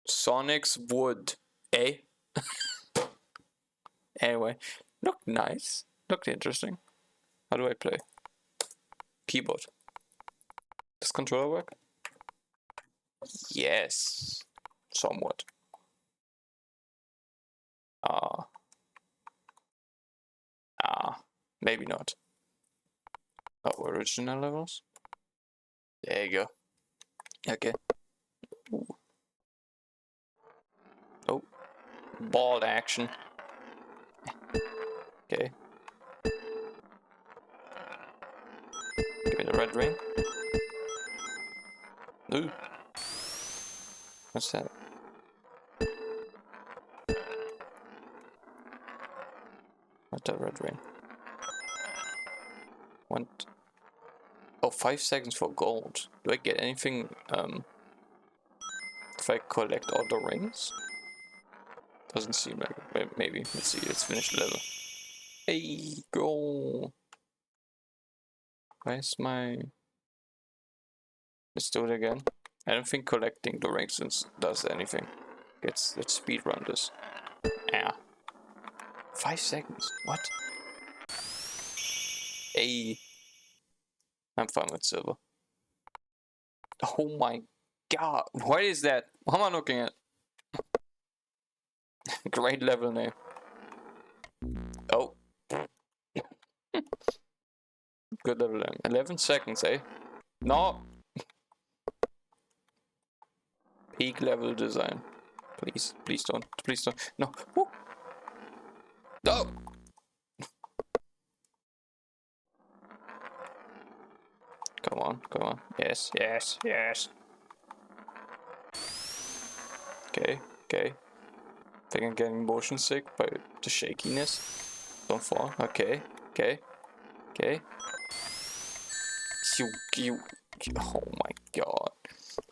Sonic's wood. Eh? Anyway, looked nice. Looked interesting. How do I play? Keyboard. Does controller work? Yes. Somewhat. Maybe not. Oh, original levels? There you go. Okay. Ooh. Oh. Ball action. Okay. Give me the red ring. Ooh. What's that? What's that red ring? What? Oh, 5 seconds for gold. Do I get anything if I collect all the rings? Doesn't seem like it. Maybe. Let's see. Let's finish the level. Hey, go. Where's my... Let's do it again. I don't think collecting the rings does anything. Let's speedrun this. Yeah. 5 seconds. What? Hey. I'm fine with silver. Oh my god. What is that? What am I looking at? Great level name. Oh. Good level name. 11 seconds, eh? No. Peak level design. Please. Please don't. Please don't. No. Woo. No. Come on. Come on. Yes. Yes. Yes. Okay. Okay. I think I'm getting motion sick by the shakiness. Don't fall. Okay. Okay. Okay. You. Oh my god.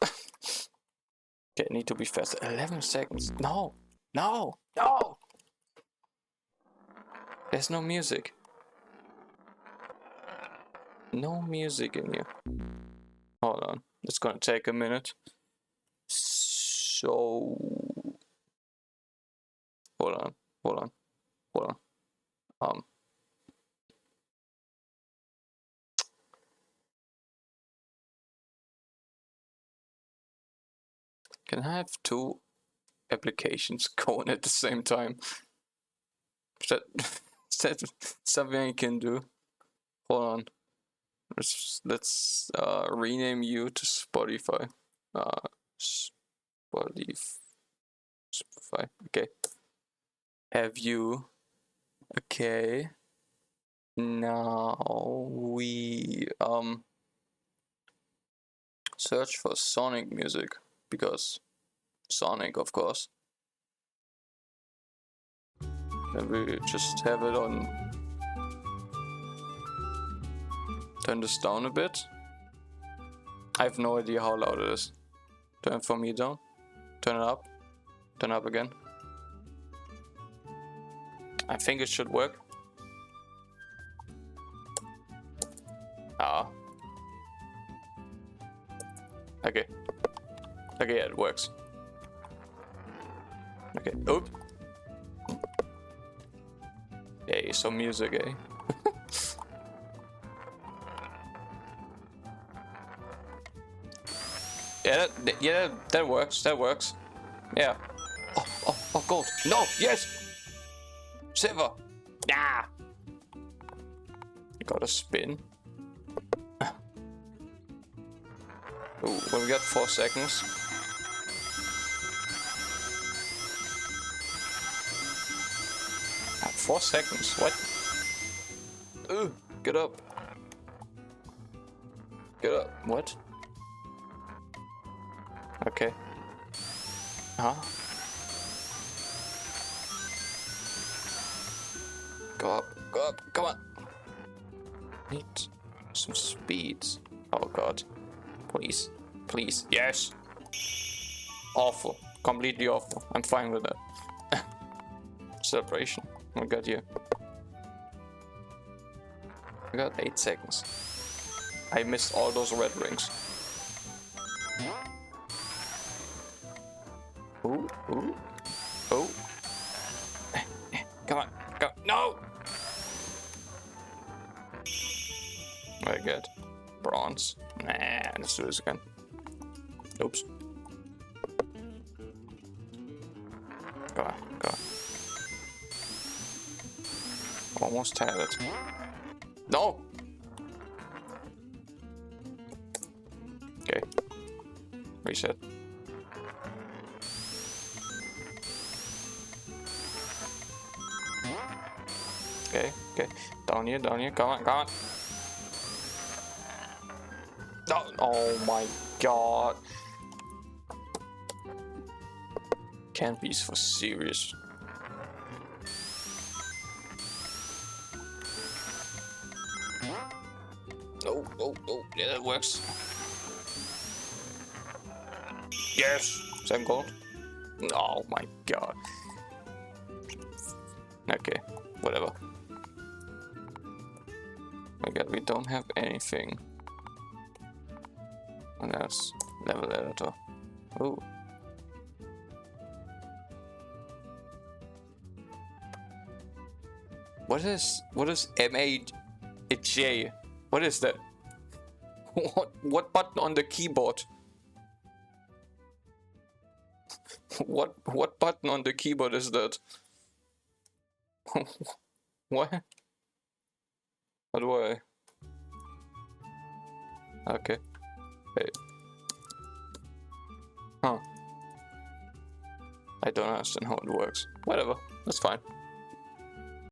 Okay, need to be faster. 11 seconds. No. No. No. There's no music. No music in here. Hold on. It's gonna take a minute. So. Hold on. Hold on. Hold on. Can I have 2 applications going at the same time? Is that something I can do? Hold on. Let's rename you to Spotify. Spotify. Okay. Have you? Okay. Now we search for Sonic music because Sonic, of course. And we just have it on. Turn this down a bit. I have no idea how loud it is. Turn it for me down. Turn it up. Turn it up again. I think it should work. Ah. Okay. Okay, yeah, it works. Okay. Oop. Yay, some music, eh? Yeah, that works. That works. Yeah. Oh, gold. No, yes. Silver. Ah. Got a spin. Ooh, well, we got 4 seconds. 4 seconds. What? Ooh, get up. Get up. What? Okay. Huh? Go up. Go up. Come on. Need some speeds. Oh god. Please. Please. Yes. Awful. Completely awful. I'm fine with that. Celebration. Oh god, yeah. I got 8 seconds. I missed all those red rings. Ooh, ooh, oh. Come on, go. No! Very good. Bronze. Nah, let's do this again. Oops. Go on, go on. Almost had it. No! Okay. Reset. Okay, okay. Down here, come on, come on. No, oh my god. Can't be for serious. Oh, oh, oh, yeah, that works. Yes, same gold. Oh my god. Okay, whatever. My god, we don't have anything. And that's level editor. Oh. What is M8J? What is that? What button on the keyboard? What button on the keyboard is that? What? How do I? Okay. Hey. Huh. I don't understand how it works. Whatever, that's fine.